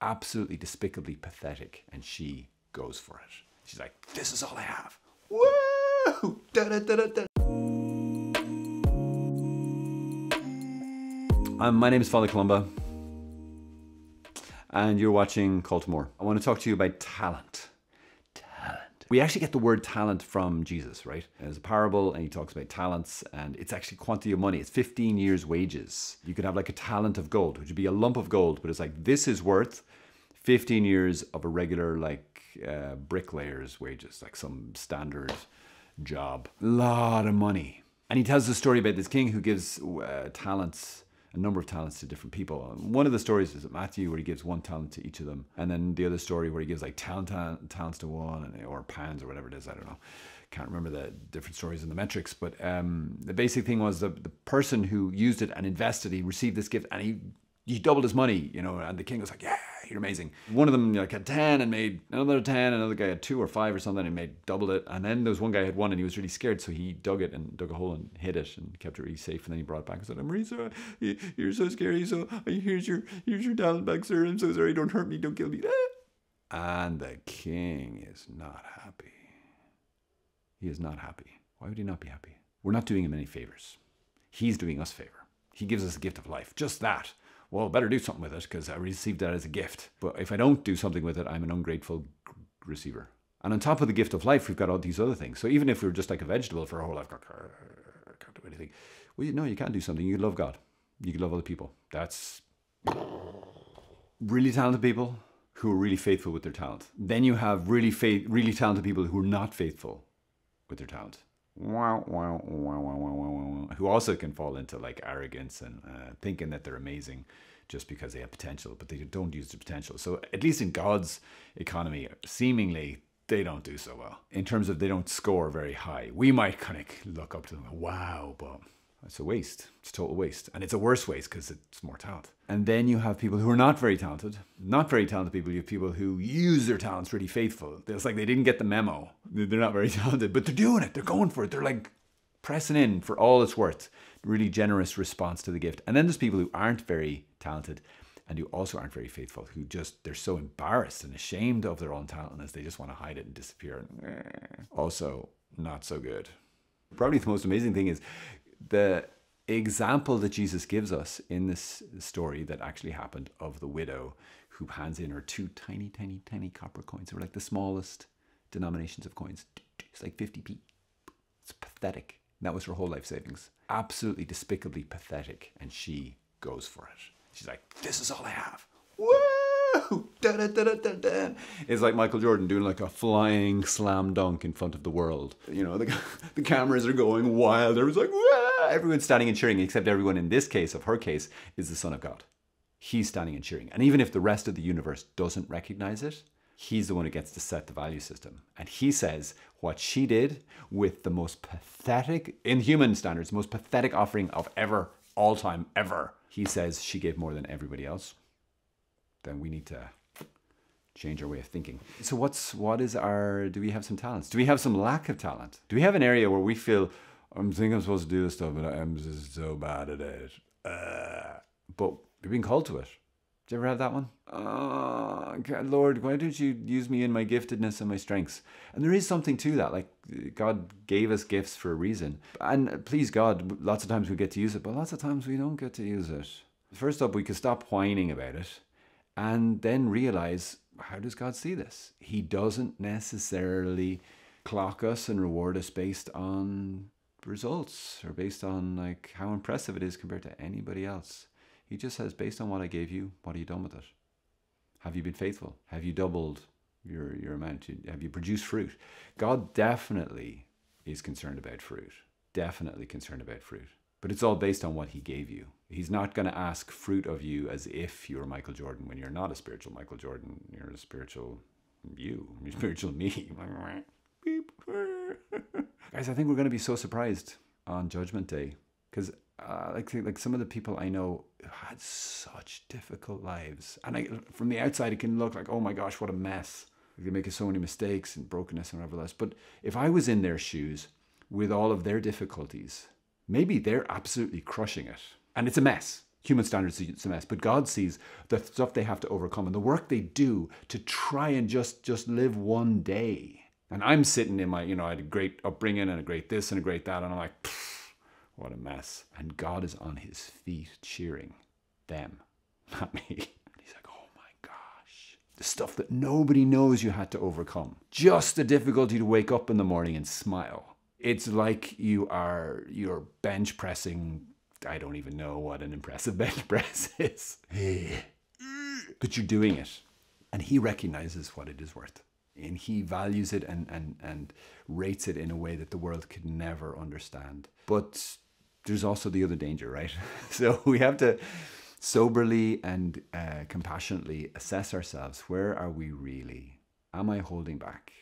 absolutely despicably pathetic, and she goes for it. She's like, this is all I have. Woo! Da, da, da, da, da. My name is Father Columba, and you're watching Call to More. I want to talk to you about talent. We actually get the word talent from Jesus, right? There's a parable and he talks about talents, and it's actually quantity of money. It's 15 years' wages. You could have like a talent of gold, which would be a lump of gold, but it's like, this is worth 15 years of a regular like bricklayer's wages, like some standard job. A lot of money. And he tells the story about this king who gives talents, a number of talents to different people. One of the stories is at Matthew, where he gives one talent to each of them. And then the other story where he gives like talents to one, or pounds or whatever it is, I don't know. Can't remember the different stories and the metrics. But the basic thing was the person who used it and invested, he received this gift and he doubled his money, you know, and the king was like, yeah, you're amazing. One of them like had 10 and made another 10, another guy had 2 or 5 or something and made doubled it. And then there was one guy who had 1 and he was really scared, so he dug a hole and hid it and kept it really safe. And then he brought it back and said, I'm really sorry, you're so scary, so here's your talent back, sir. I'm so sorry, don't hurt me, don't kill me. And the king is not happy. He is not happy. Why would he not be happy? We're not doing him any favors. He's doing us a favor. He gives us the gift of life, just that. Well, better do something with it because I received that as a gift. But if I don't do something with it, I'm an ungrateful receiver. And on top of the gift of life, we've got all these other things. So even if we're just like a vegetable for our whole life, I can't do anything. Well, no, you can do something. You can love God. You can love other people. That's really talented people who are really faithful with their talent. Then you have really talented people who are not faithful with their talent. Who also can fall into like arrogance and thinking that they're amazing just because they have potential, but they don't use the potential. So at least in God's economy, seemingly they don't do so well. In terms of they don't score very high. We might kind of look up to them, wow, but it's a waste. It's a total waste. And it's a worse waste because it's more talent. And then you have people who are not very talented. Not very talented people. You have people who use their talents really faithful. It's like they didn't get the memo. They're not very talented, but they're doing it. They're going for it. They're like pressing in for all it's worth. Really generous response to the gift. And then there's people who aren't very talented and who also aren't very faithful, who just, they're so embarrassed and ashamed of their own talentness. They just want to hide it and disappear. Also, not so good. Probably the most amazing thing is the example that Jesus gives us in this story that actually happened of the widow who hands in her 2 tiny, tiny, tiny copper coins. They were like the smallest denominations of coins. It's like 50p. It's pathetic. That was her whole life savings. Absolutely despicably pathetic. And she goes for it. She's like, this is all I have. Woo! Da, da, da, da, da, da. It's like Michael Jordan doing like a flying slam dunk in front of the world. You know, the cameras are going wild. Everyone's like, wah! Everyone's standing and cheering, except everyone in this case, of her case, is the Son of God. He's standing and cheering. And even if the rest of the universe doesn't recognize it, he's the one who gets to set the value system. And he says what she did with the most pathetic, in human standards, most pathetic offering of ever, all time, ever. He says she gave more than everybody else. Then we need to change our way of thinking. So do we have some talents? Do we have some lack of talent? Do we have an area where we feel, I'm supposed to do this stuff, but I'm just so bad at it. But we're being called to it. Did you ever have that one? Oh, God, Lord, why don't you use me in my giftedness and my strengths? And there is something to that. Like, God gave us gifts for a reason. And please God, lots of times we get to use it, but lots of times we don't get to use it. First up, we could stop whining about it and then realize, how does God see this? He doesn't necessarily clock us and reward us based on results or based on like how impressive it is compared to anybody else. He just says, based on what I gave you, what have you done with it? Have you been faithful? Have you doubled your amount? Have you produced fruit? God definitely is concerned about fruit. Definitely concerned about fruit. But it's all based on what he gave you. He's not going to ask fruit of you as if you're Michael Jordan when you're not a spiritual Michael Jordan. You're a spiritual you. You're spiritual me. Guys, I think we're going to be so surprised on Judgment Day. Because like some of the people I know had such difficult lives. And from the outside, it can look like, oh my gosh, what a mess. They make so many mistakes and brokenness and whatever else. But if I was in their shoes with all of their difficulties, maybe they're absolutely crushing it. And it's a mess. Human standards is a mess, but God sees the stuff they have to overcome and the work they do to try and just live one day. And I'm sitting in my, I had a great upbringing and a great this and a great that, and I'm like, what a mess. And God is on his feet cheering them, not me. And he's like, oh my gosh. The stuff that nobody knows you had to overcome. Just the difficulty to wake up in the morning and smile. It's like you're bench pressing. I don't even know what an impressive bench press is. But you're doing it. And he recognizes what it is worth. And he values it and rates it in a way that the world could never understand. But there's also the other danger, right? So we have to soberly and compassionately assess ourselves. Where are we really? Am I holding back?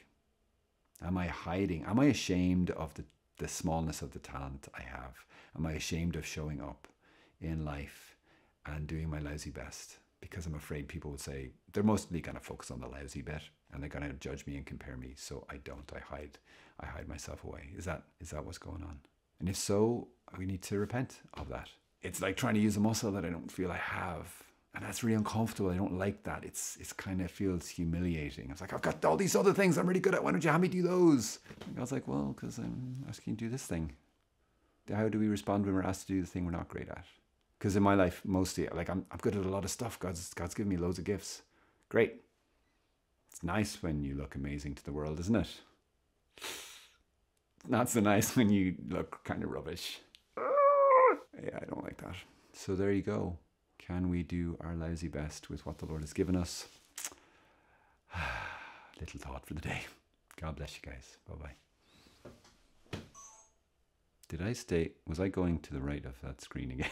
Am I hiding? Am I ashamed of the smallness of the talent I have? Am I ashamed of showing up in life and doing my lousy best? Because I'm afraid people will say, they're mostly going to focus on the lousy bit and they're going to judge me and compare me. So I don't. I hide myself away. Is that what's going on? And if so, we need to repent of that. It's like trying to use a muscle that I don't feel I have. And that's really uncomfortable. I don't like that. It's kind of feels humiliating. It's like, I've got all these other things I'm really good at. Why don't you have me do those? And God's like, well, because I'm asking you to do this thing. How do we respond when we're asked to do the thing we're not great at? Because in my life, mostly, like I'm good at a lot of stuff. God's given me loads of gifts. Great. It's nice when you look amazing to the world, isn't it? It's not so nice when you look kind of rubbish. Yeah, I don't like that. So there you go. Can we do our lousy best with what the Lord has given us? Little thought for the day. God bless you guys. Bye-bye. Was I going to the right of that screen again?